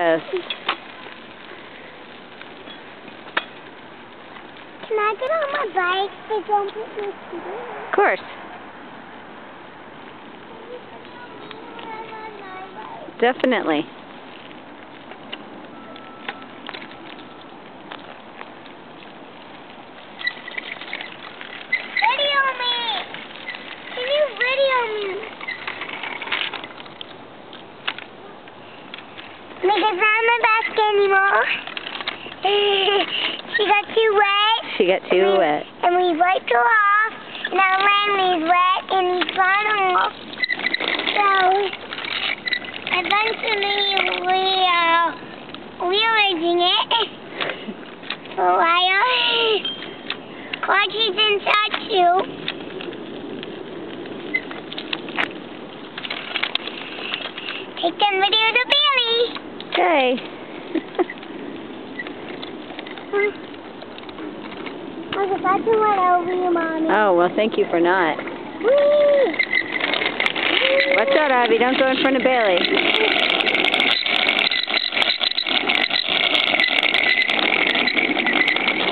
goes. Can I get on my bike to jump with me too? Of course. Definitely. Video me! Can you video me? Because I'm not back anymore. She got too wet. She got too wet. And we wiped her off. Now Randy's wet and he's gone off. So eventually we're raising it for a while. Clarky's inside too. Take them video to Bailey. Okay. I forgot to run over you, Mommy. Oh, well, thank you for not. Whee! Watch out, Abby. Don't go in front of Bailey.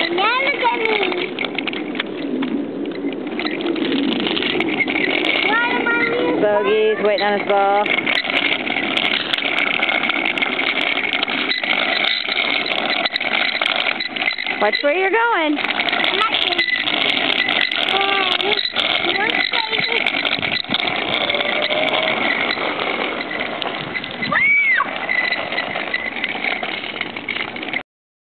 And now look at me. What am I doing? Bogey's waiting on his ball. Watch where you're going.